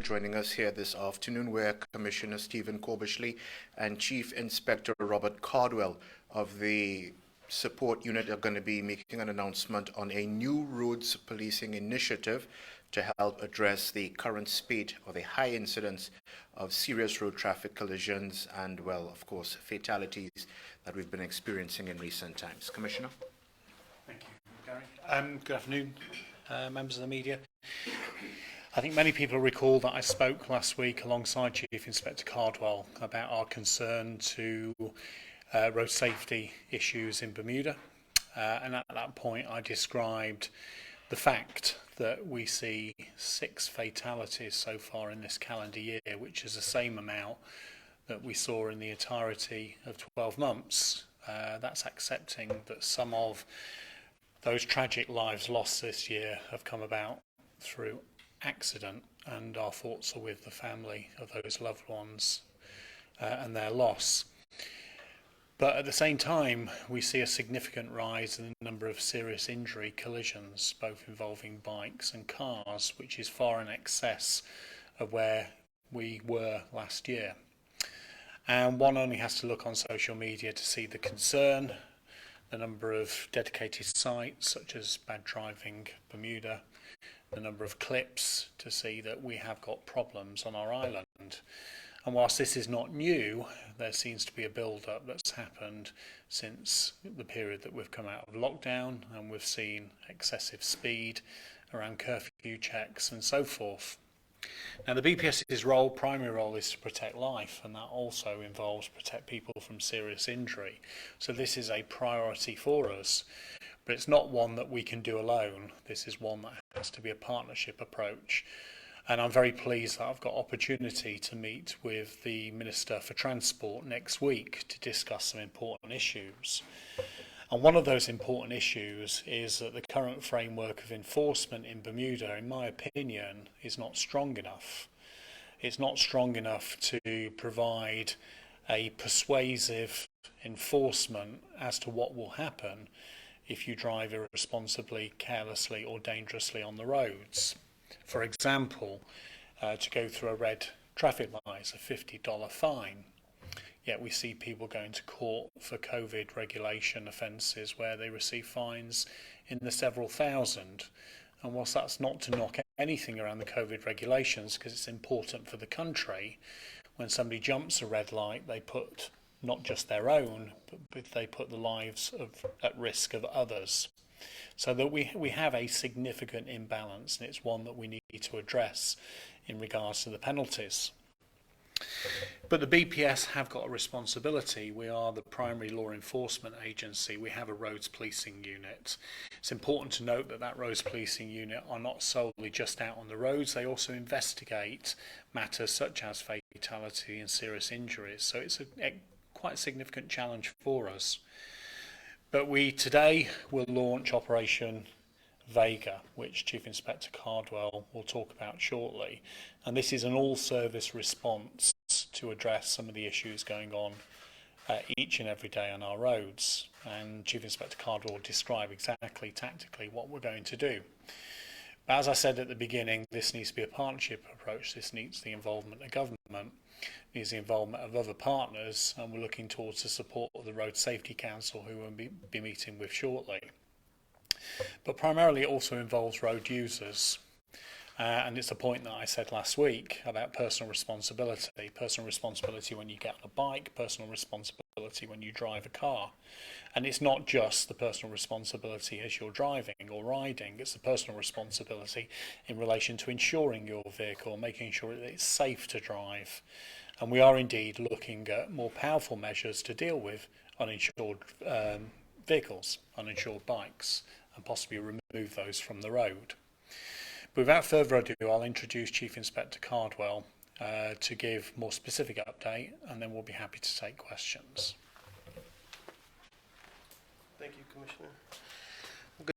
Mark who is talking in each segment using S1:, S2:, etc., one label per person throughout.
S1: joining us here this afternoon, where Commissioner Stephen Corbishley and Chief Inspector Robert Cardwell of the Support Unit are going to be making an announcement on a new roads policing initiative to help address the current spate or the high incidence of serious road traffic collisions and, well, of course, fatalities that we've been experiencing in recent times. Commissioner?
S2: Thank you, Gary. Good afternoon, members of the media. I think many people recall that I spoke last week alongside Chief Inspector Cardwell about our concern to road safety issues in Bermuda. And at that point, I described the fact that we see 6 fatalities so far in this calendar year, which is the same amount that we saw in the entirety of 12 months. That's accepting that some of those tragic lives lost this year have come about through accident, and our thoughts are with the family of those loved ones and their loss. But at the same time, we see a significant rise in the number of serious injury collisions, both involving bikes and cars, which is far in excess of where we were last year. And one only has to look on social media to see the concern, the number of dedicated sites such as Bad Driving Bermuda, the number of clips to see that we have got problems on our island. And whilst this is not new, there seems to be a build-up that's happened since the period that we've come out of lockdown, and we've seen excessive speed around curfew checks and so forth. Now, the BPS's primary role is to protect life, and that also involves protect people from serious injury. So this is a priority for us, but it's not one that we can do alone. This is one that has to be a partnership approach. And I'm very pleased that I've got opportunity to meet with the Minister for Transport next week to discuss some important issues. And one of those important issues is that the current framework of enforcement in Bermuda, in my opinion, is not strong enough. It's not strong enough to provide a persuasive enforcement as to what will happen if you drive irresponsibly, carelessly or dangerously on the roads. For example, to go through a red traffic light is a $50 fine. Yet we see people going to court for COVID regulation offences where they receive fines in the several thousand. And whilst that's not to knock anything around the COVID regulations, because it's important for the country, when somebody jumps a red light, they put not just their own, but they put the lives at risk of others. So that we have a significant imbalance, and it's one that we need to address in regards to the penalties. But the BPS have got a responsibility. We are the primary law enforcement agency. We have a roads policing unit. It's important to note that that roads policing unit are not solely just out on the roads. They also investigate matters such as fatality and serious injuries. So it's quite a significant challenge for us. But we today will launch Operation Vega, which Chief Inspector Cardwell will talk about shortly. And this is an all-service response to address some of the issues going on each and every day on our roads. And Chief Inspector Cardwell will describe exactly tactically what we're going to do. But as I said at the beginning, this needs to be a partnership approach. This needs the involvement of government, needs the involvement of other partners, and we're looking towards the support of the Road Safety Council, who we'll be meeting with shortly. But primarily it also involves road users. And it's a point that I said last week about personal responsibility. Personal responsibility when you get on a bike, personal responsibility when you drive a car. And it's not just the personal responsibility as you're driving or riding, it's the personal responsibility in relation to insuring your vehicle, making sure that it's safe to drive. And we are indeed looking at more powerful measures to deal with uninsured vehicles, uninsured bikes, and possibly remove those from the road. But without further ado, I'll introduce Chief Inspector Cardwell to give more specific update, and then we'll be happy to take questions.
S3: Thank you, Commissioner.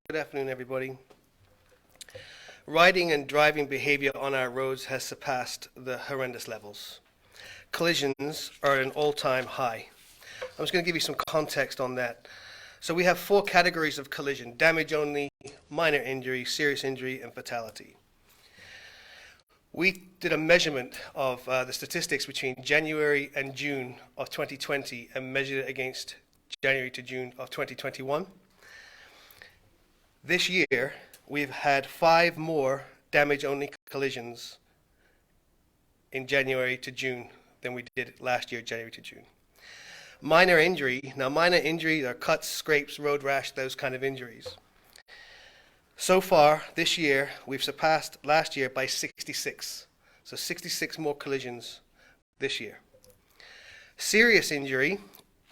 S3: Good afternoon, everybody. Riding and driving behavior on our roads has surpassed the horrendous levels. Collisions are at an all-time high. I'm just going to give you some context on that. So we have 4 categories of collision: damage only, minor injury, serious injury, and fatality. We did a measurement of the statistics between January and June of 2020 and measured it against January to June of 2021. This year, we've had 5 more damage-only collisions in January to June than we did last year, January to June. Minor injury, now minor injuries are cuts, scrapes, road rash, those kind of injuries. So far, this year, we've surpassed last year by 66. So 66 more collisions this year. Serious injury,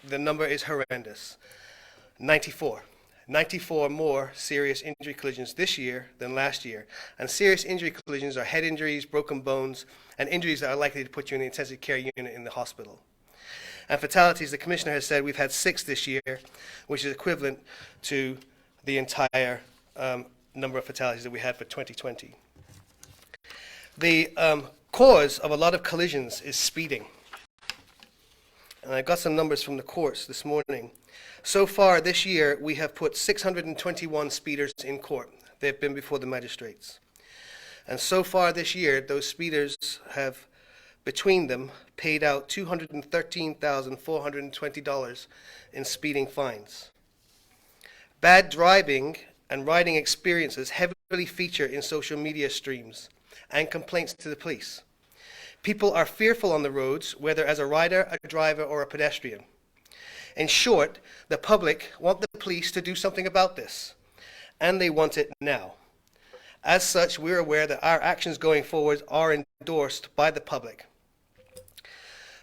S3: the number is horrendous. 94. 94 more serious injury collisions this year than last year. And serious injury collisions are head injuries, broken bones, and injuries that are likely to put you in the intensive care unit in the hospital. And fatalities, the Commissioner has said we've had 6 this year, which is equivalent to the entire number of fatalities that we had for 2020. The cause of a lot of collisions is speeding. And I got some numbers from the courts this morning. So far this year, we have put 621 speeders in court. They've been before the magistrates. And so far this year, those speeders have, between them, paid out $213,420 in speeding fines. Bad driving and riding experiences heavily feature in social media streams and complaints to the police. People are fearful on the roads, whether as a rider, a driver, or a pedestrian. In short, the public want the police to do something about this, and they want it now. As such, we're aware that our actions going forward are endorsed by the public.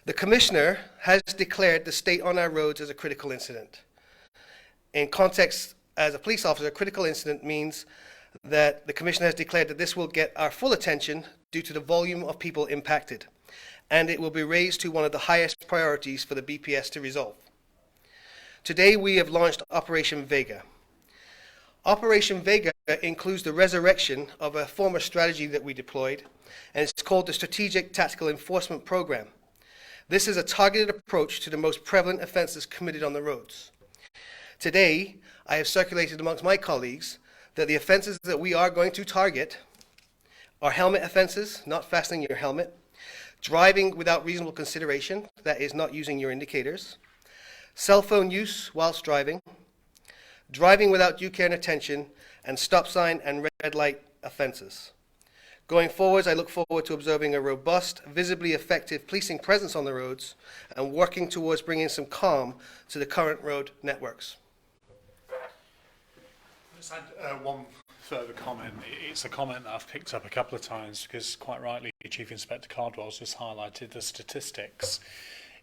S3: The Commissioner has declared the state on our roads as a critical incident. In context, as a police officer, a critical incident means that the Commissioner has declared that this will get our full attention due to the volume of people impacted, and it will be raised to one of the highest priorities for the BPS to resolve. Today, we have launched Operation Vega. Operation Vega includes the resurrection of a former strategy that we deployed, and it's called the Strategic Tactical Enforcement Program. This is a targeted approach to the most prevalent offenses committed on the roads. Today, I have circulated amongst my colleagues that the offenses that we are going to target are helmet offenses, not fastening your helmet, driving without reasonable consideration, that is not using your indicators, cell phone use whilst driving, driving without due care and attention, and stop sign and red light offenses. Going forwards, I look forward to observing a robust, visibly effective policing presence on the roads and working towards bringing some calm to the current road networks.
S2: Let's add one further comment. It's a comment that I've picked up a couple of times because, quite rightly, Chief Inspector Cardwell's just highlighted the statistics.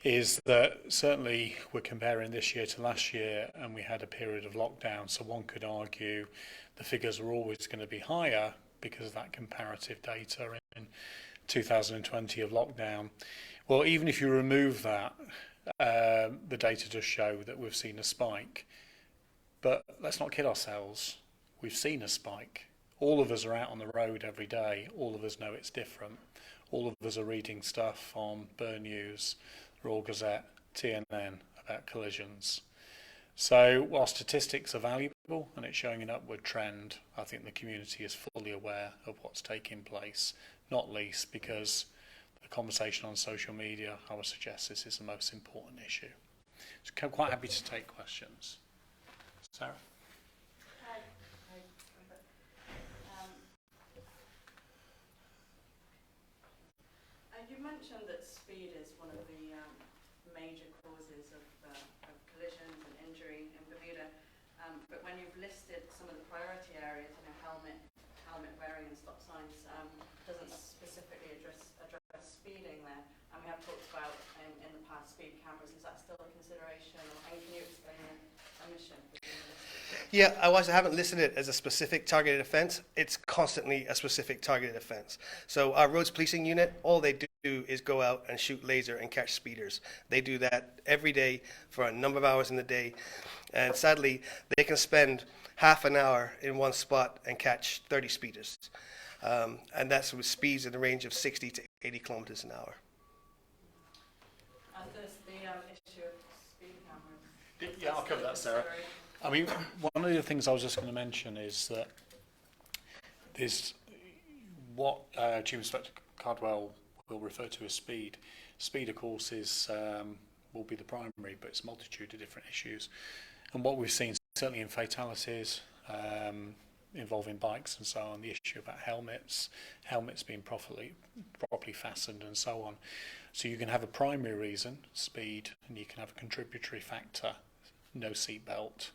S2: Is that certainly we're comparing this year to last year, and we had a period of lockdown, so one could argue the figures are always going to be higher because of that comparative data in 2020 of lockdown. Well, even if you remove that, the data does show that we've seen a spike. But let's not kid ourselves. We've seen a spike. All of us are out on the road every day. All of us know it's different. All of us are reading stuff on Burn News, Royal Gazette, TNN about collisions. So while statistics are valuable and it's showing an upward trend, I think the community is fully aware of what's taking place, not least because the conversation on social media, I would suggest this is the most important issue. So I'm quite happy to take questions. Sarah?
S4: Hi. You mentioned that speed is one of the major causes of collisions and injury in Bermuda, but when you've listed some of the priority areas, helmet wearing and stop signs, doesn't specifically address speeding there. And we have talked about in the past speed cameras. Is that still a consideration? And can you explain the omission?
S3: Yeah, I haven't listed it as a specific targeted offence. It's constantly a specific targeted offence. So our roads policing unit, all they do is go out and shoot laser and catch speeders. They do that every day for a number of hours in the day. And sadly, they can spend half an hour in one spot and catch 30 speeders. And that's with speeds in the range of 60 to 80 kilometers an hour.
S4: And there's the issue of speed cameras.
S2: Yeah, I'll cover that, Sarah. I mean, one of the things I was just going to mention is that there's what Chief Inspector Cardwell will refer to as speed. Speed, of course, will be the primary, but it's a multitude of different issues. And what we've seen, certainly in fatalities involving bikes and so on, the issue about helmets being properly fastened and so on. So you can have a primary reason, speed, and you can have a contributory factor, no seatbelt,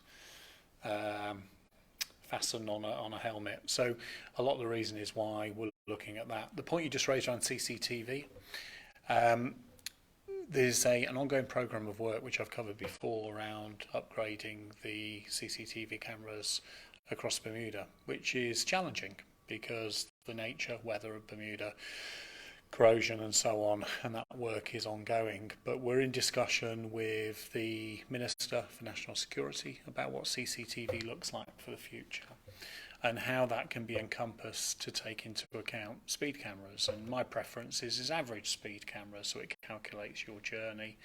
S2: fastened on a helmet. So a lot of the reason is why we're looking at that. The point you just raised around CCTV, there's an ongoing program of work which I've covered before around upgrading the CCTV cameras across Bermuda, which is challenging because the nature, weather of Bermuda, corrosion and so on, and that work is ongoing. But we're in discussion with the Minister for National Security about what CCTV looks like for the future and how that can be encompassed to take into account speed cameras. And my preference is average speed cameras, so it calculates your journey.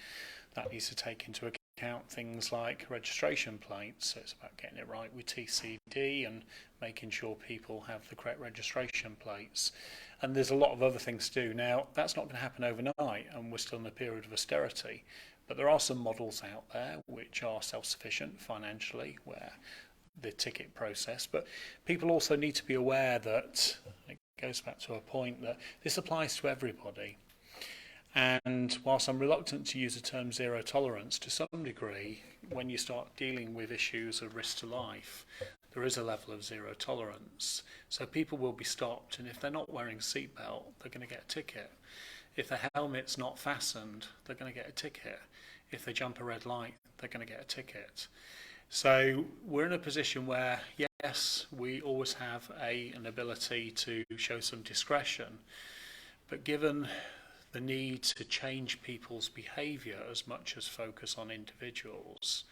S2: That needs to take into account things like registration plates, so it's about getting it right with TCD and making sure people have the correct registration plates. And there's a lot of other things to do. Now, that's not going to happen overnight, and we're still in a period of austerity, but there are some models out there which are self-sufficient financially, where the ticket process, but people also need to be aware that it goes back to a point that this applies to everybody. And whilst I'm reluctant to use the term zero tolerance, to some degree, when you start dealing with issues of risk to life, there is a level of zero tolerance. So people will be stopped, and if they're not wearing a seatbelt, they're going to get a ticket. If their helmet's not fastened, they're going to get a ticket. If they jump a red light, they're going to get a ticket. So we're in a position where, yes, we always have an ability to show some discretion, but given the need to change people's behaviour as much as focus on individuals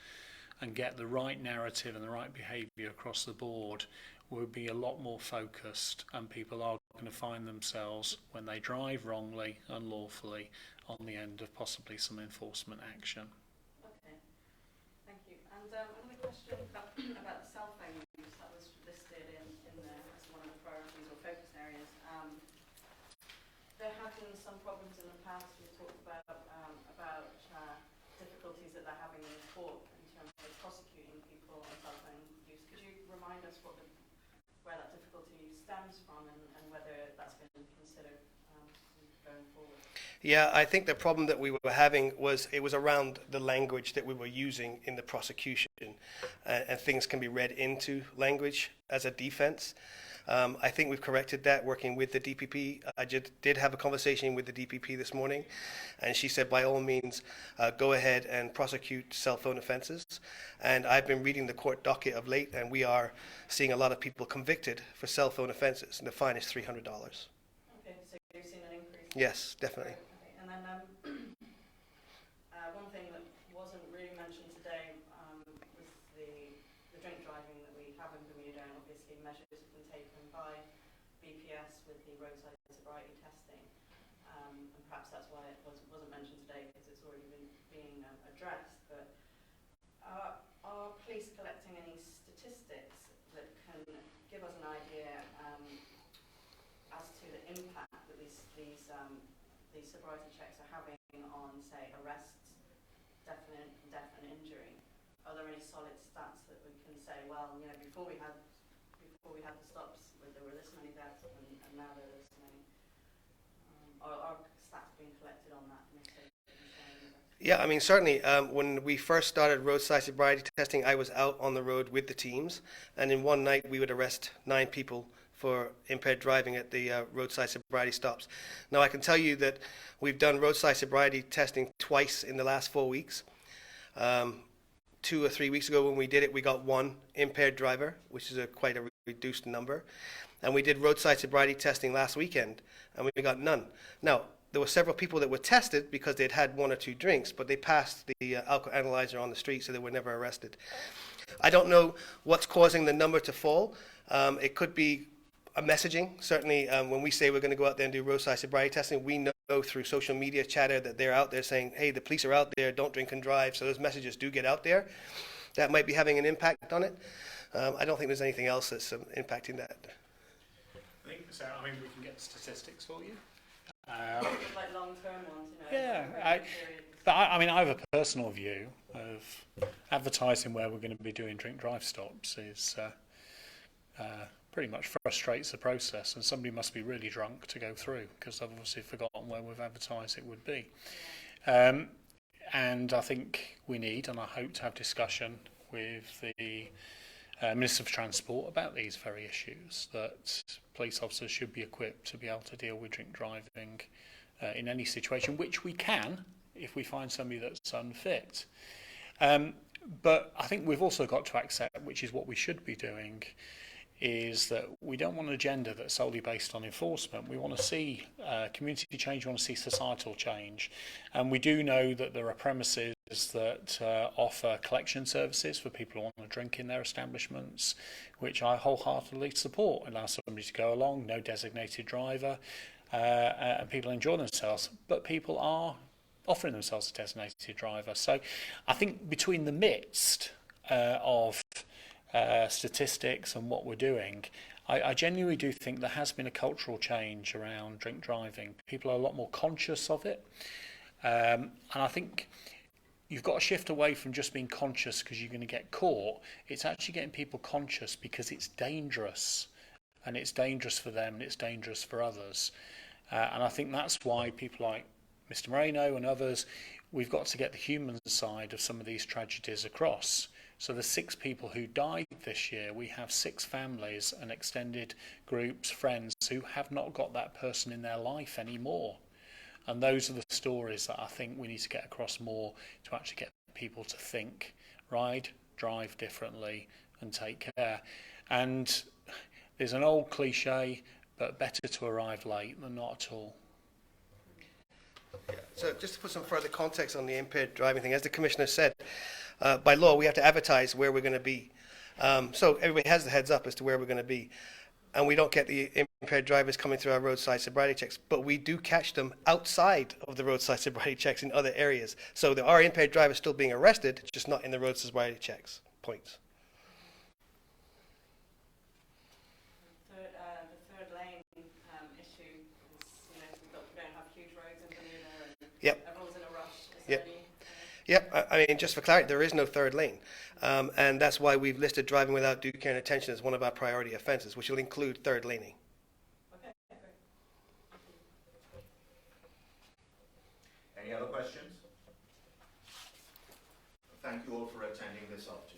S2: and get the right narrative and the right behaviour across the board, we'll be a lot more focused, and people are going to find themselves, when they drive wrongly, unlawfully, on the end of possibly some enforcement action.
S4: Okay, thank you. And another question about the cell phone use that was listed in there as one of the priorities or focus areas. There have been some problems in the past. We've talked about difficulties that they're having in court in terms of prosecuting people on cell phone use. Could you remind us where that difficulty stems from and whether that's been considered going forward?
S3: Yeah, I think the problem that we were having was around the language that we were using in the prosecution, and things can be read into language as a defense. I think we've corrected that working with the DPP. I did have a conversation with the DPP this morning, and she said by all means go ahead and prosecute cell phone offences. And I've been reading the court docket of late, and we are seeing a lot of people convicted for cell phone offences, and the fine is $300.
S4: Okay, so you've seen an increase?
S3: Yes, definitely.
S4: Okay, and then one thing that wasn't really mentioned today was the drink driving that we have in Bermuda, and obviously measures have been taken by BPS with the roadside sobriety testing, and perhaps that's why it wasn't mentioned today, because it's already been being addressed. But are police collecting any statistics that can give us an idea as to the impact that these sobriety checks are having on, say, arrests, definite injury? Are there any solid stats that we can say, well, you know, before we had the stops, there were this many deaths, and now there are this many? Are stats being collected on that?
S3: Yeah, I mean, certainly when we first started roadside sobriety testing, I was out on the road with the teams, and in one night we would arrest 9 people for impaired driving at the roadside sobriety stops. Now, I can tell you that we've done roadside sobriety testing twice in the last 4 weeks. 2 or 3 weeks ago when we did it, we got 1 impaired driver, which is quite a reduced number. And we did roadside sobriety testing last weekend, and we got none. Now, there were several people that were tested because they'd had 1 or 2 drinks, but they passed the alcohol analyzer on the street, so they were never arrested. I don't know what's causing the number to fall. It could be a messaging. Certainly, when we say we're going to go out there and do roadside sobriety testing, we know through social media chatter that they're out there saying, hey, the police are out there, don't drink and drive. So those messages do get out there. That might be having an impact on it. I don't think there's anything else that's impacting that.
S2: I think so. I mean, we can get statistics for you.
S4: Like long-term ones, you know.
S2: Yeah,
S4: over a
S2: I
S4: period.
S2: mean, I have a personal view of advertising where we're going to be doing drink drive stops is pretty much frustrates the process, and somebody must be really drunk to go through because I've obviously forgotten where we've advertised it would be. And I think we need, and I hope to have discussion with the Minister for Transport about these very issues, that police officers should be equipped to be able to deal with drink driving in any situation, which we can if we find somebody that's unfit. But I think we've also got to accept, which is what we should be doing, is that we don't want an agenda that's solely based on enforcement. We want to see community change, we want to see societal change. And we do know that there are premises that offer collection services for people who want to drink in their establishments, which I wholeheartedly support. Allow somebody to go along, no designated driver, and people enjoy themselves. But people are offering themselves a designated driver. So I think between the midst of statistics and what we're doing, I genuinely do think there has been a cultural change around drink driving. People are a lot more conscious of it. And I think you've got to shift away from just being conscious because you're going to get caught. It's actually getting people conscious because it's dangerous. And it's dangerous for them and it's dangerous for others. And I think that's why people like Mr. Moreno and others, we've got to get the human side of some of these tragedies across. So the 6 people who died this year, we have 6 families and extended groups, friends who have not got that person in their life anymore. And those are the stories that I think we need to get across more to actually get people to think, ride, drive differently and take care. And there's an old cliche, but better to arrive late than not at all.
S3: Yeah. So just to put some further context on the impaired driving thing, as the Commissioner said, by law we have to advertise where we're going to be. So everybody has the heads up as to where we're going to be. And we don't get the impaired drivers coming through our roadside sobriety checks, but we do catch them outside of the roadside sobriety checks in other areas. So there are impaired drivers still being arrested, just not in the roadside sobriety checks points.
S4: The third lane issue is, you know, we don't have huge roads in Bermuda and
S3: Yep.
S4: everyone's in a rush. Is
S3: Yep.
S4: there any,
S3: Yep, I mean, just for clarity, there is no third lane. And that's why we've listed driving without due care and attention as one of our priority offences, which will include third laning.
S4: Okay, great.
S1: Any other questions? Thank you all for attending this afternoon.